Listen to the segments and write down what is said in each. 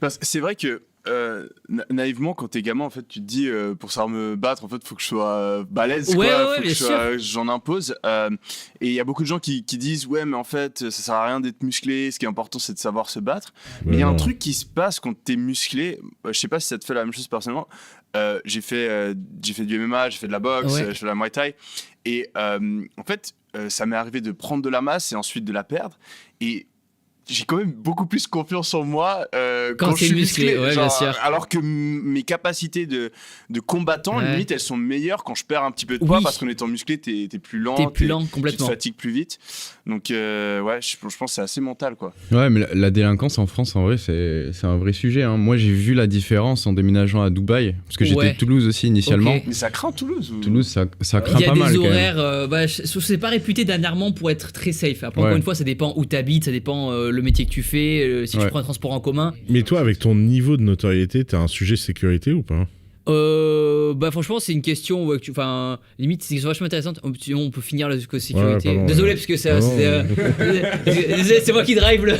Parce que c'est vrai que naïvement, quand t'es gamin, en fait, tu te dis pour savoir me battre, en fait, faut que je sois balèze, Ouais, quoi. ouais, Faut que bien sûr. j'en impose. Et il y a beaucoup de gens qui disent ouais, mais en fait, ça sert à rien d'être musclé. Ce qui est important, c'est de savoir se battre. Mais il y a un truc qui se passe quand t'es musclé. Je sais pas si ça te fait la même chose personnellement. J'ai fait du MMA, j'ai fait de la boxe, Ouais. j'ai fait de la Muay Thai. Et en fait, ça m'est arrivé de prendre de la masse et ensuite de la perdre. Et j'ai quand même beaucoup plus confiance en moi quand je t'es suis musclé, ouais, bien sûr. alors que mes capacités de combattant, Ouais. limite, elles sont meilleures quand je perds un petit peu de poids, Oui. parce qu'en étant musclé, t'es plus lent, T'es plus lent tu te complètement. fatigues plus vite. Donc ouais, je pense que c'est assez mental, quoi. Ouais, mais la délinquance en France, en vrai, c'est un vrai sujet. Hein. Moi, j'ai vu la différence en déménageant à Dubaï, parce que j'étais Ouais. de Toulouse aussi initialement. Ok. Mais ça craint Toulouse ou... Toulouse, ça craint Il y a pas des mal quand même. horaires, c'est pas réputé dernièrement pour être très safe. Après, Ouais. encore une fois, ça dépend où t'habites, ça dépend le métier que tu fais, si tu Ouais. prends un transport en commun. Mais toi, avec ton niveau de notoriété, t'as un sujet sécurité ou pas? Franchement, c'est une question ouais, enfin, limite, c'est vachement intéressante. Sinon, on peut finir la sécurité. Ouais, pardon, Désolé, ouais. parce que ça, Non. désolé, c'est moi qui drive le.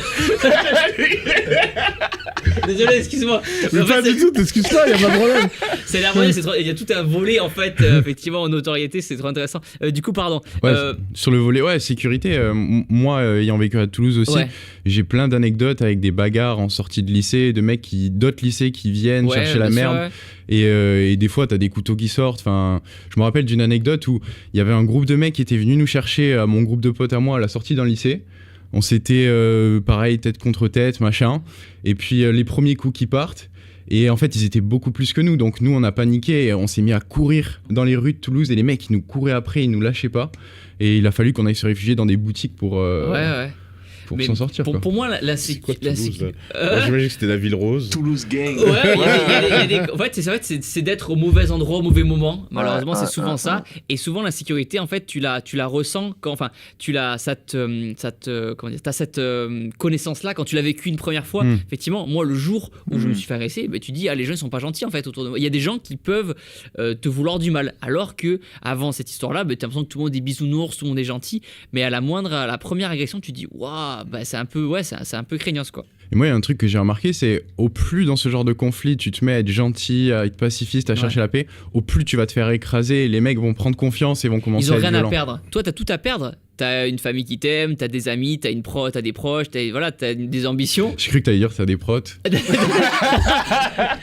Désolé, excuse-moi. Mais En fait, pas du tout, t'excuses pas, y'a pas de problème. c'est la moyenne, il y a tout un volet en fait, effectivement, en notoriété, c'est trop intéressant. Du coup, pardon. Ouais, sur le volet, ouais, sécurité, moi, ayant vécu à Toulouse aussi, Ouais. j'ai plein d'anecdotes avec des bagarres en sortie de lycée, de mecs d'autres lycées qui viennent Ouais, chercher la bien sûr, merde. ouais. Et des fois, t'as des couteaux qui sortent. Enfin, je me rappelle d'une anecdote où il y avait un groupe de mecs qui était venu nous chercher, à mon groupe de potes à moi, à la sortie d'un lycée. On s'était, pareil, tête contre tête, machin. Et puis, les premiers coups qui partent. Et en fait, ils étaient beaucoup plus que nous. Donc, nous, on a paniqué et on s'est mis à courir dans les rues de Toulouse. Et les mecs, ils nous couraient après, ils nous lâchaient pas. Et il a fallu qu'on aille se réfugier dans des boutiques pour Mais s'en sortir. quoi. pour moi, la C'est quoi sécurité. Toulouse, là Moi, j'imagine que c'était la ville rose. Toulouse gang. Ouais, en fait, c'est d'être au mauvais endroit au mauvais moment. Malheureusement, c'est souvent ça. Et souvent, la sécurité, en fait, tu la ressens quand, enfin, t'as cette connaissance-là quand tu l'as vécu une première fois. Effectivement, moi, le jour où je me suis fait agresser, bah, tu dis, ah, les gens ils sont pas gentils en fait autour de moi. Il y a des gens qui peuvent te vouloir du mal, alors que avant cette histoire-là, bah, t'as l'impression que tout le monde est bisounours, tout le monde est gentil, mais à la première agression, tu dis, waouh, bah, c'est un peu craignos quoi. Et moi, il y a un truc que j'ai remarqué, c'est au plus dans ce genre de conflit, tu te mets à être gentil, à être pacifiste, à chercher la paix, au plus tu vas te faire écraser, les mecs vont prendre confiance et vont commencer Ils ont à être rien violents. à perdre. Toi, t'as tout à perdre. T'as une famille qui t'aime, t'as des amis, t'as des proches, t'as des ambitions. J'ai cru que t'allais dire t'as des protes.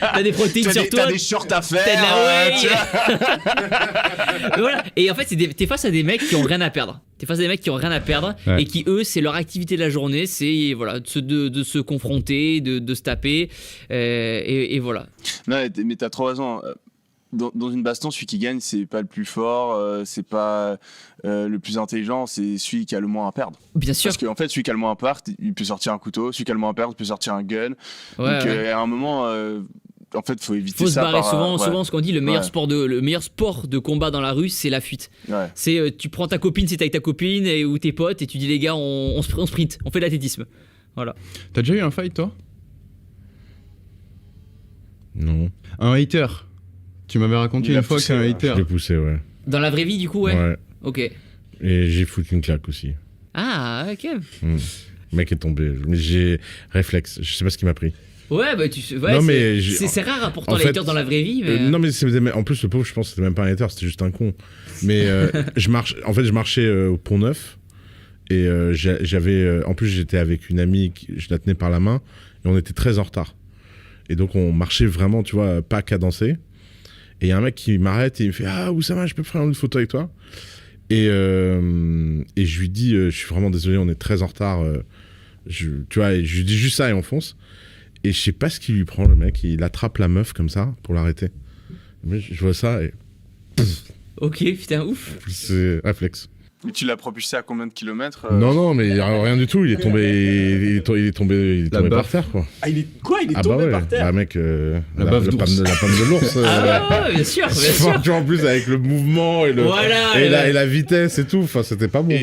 T'as des protéines sur toi. T'as des shorts à faire. T'as de la tu vois. Voilà. Et en fait, t'es face à des mecs qui ont rien à perdre. T'es face à des mecs qui ont rien à perdre Ouais. et qui, eux, c'est leur activité de la journée, c'est voilà, de se confronter, de se taper. Et voilà. Non, mais t'as trop raison. Dans une baston, celui qui gagne, c'est pas le plus fort, c'est pas le plus intelligent, c'est celui qui a le moins à perdre. Bien sûr. Parce qu'en fait, celui qui a le moins à perdre, il peut sortir un couteau, celui qui a le moins à perdre, il peut sortir un gun. Ouais, Donc ouais. à un moment, en fait, faut éviter Faut se ça. barrer. par, Souvent, ce qu'on dit, le meilleur Ouais. sport de combat dans la rue, c'est la fuite. Ouais. C'est tu prends ta copine, c'est avec ta copine ou tes potes et tu dis les gars, on sprint, on fait de l'athlétisme. Voilà. T'as déjà eu un fight, toi? Non. Un hater. Tu m'avais raconté Il une a fois poussé, qu'un ouais. hater. Je l'ai poussé, ouais. Dans la vraie vie, du coup, ouais. Ok. Et j'ai foutu une claque aussi. Ah, ok. Le mec est tombé. Mais j'ai réflexe. Je sais pas ce qui m'a pris. Ouais, bah ouais, Non, mais c'est rare pourtant en les fait, haters dans la vraie vie. Mais... non, mais en plus, le pauvre, je pense que c'était même pas un hater, c'était juste un con. Mais je marchais au Pont Neuf. Et j'avais. En plus, j'étais avec une amie, je la tenais par la main. Et on était très en retard. Et donc, on marchait vraiment, tu vois, pas cadencé. Et il y a un mec qui m'arrête et il me fait Ah, Oussama, je peux prendre une photo avec toi? Et je lui dis Je suis vraiment désolé, on est très en retard. Tu vois, et je lui dis juste ça et on fonce. Et je sais pas ce qu'il lui prend, le mec. Il attrape la meuf comme ça pour l'arrêter. Mais je vois ça et. Ok, putain, ouf. C'est réflexe. Mais tu l'as propulsé à combien de kilomètres Non, mais rien du tout. Il est tombé, il est tombé par baffe. terre, quoi. Ah, il est Ah tombé bah ouais. par terre. Bah mec, la baffe pomme d'ours. de l'ours. Ah, ouais, bien sûr, bien sûr. Tu vois, en plus avec le mouvement et Voilà, et la vitesse et tout. Enfin, c'était pas bon.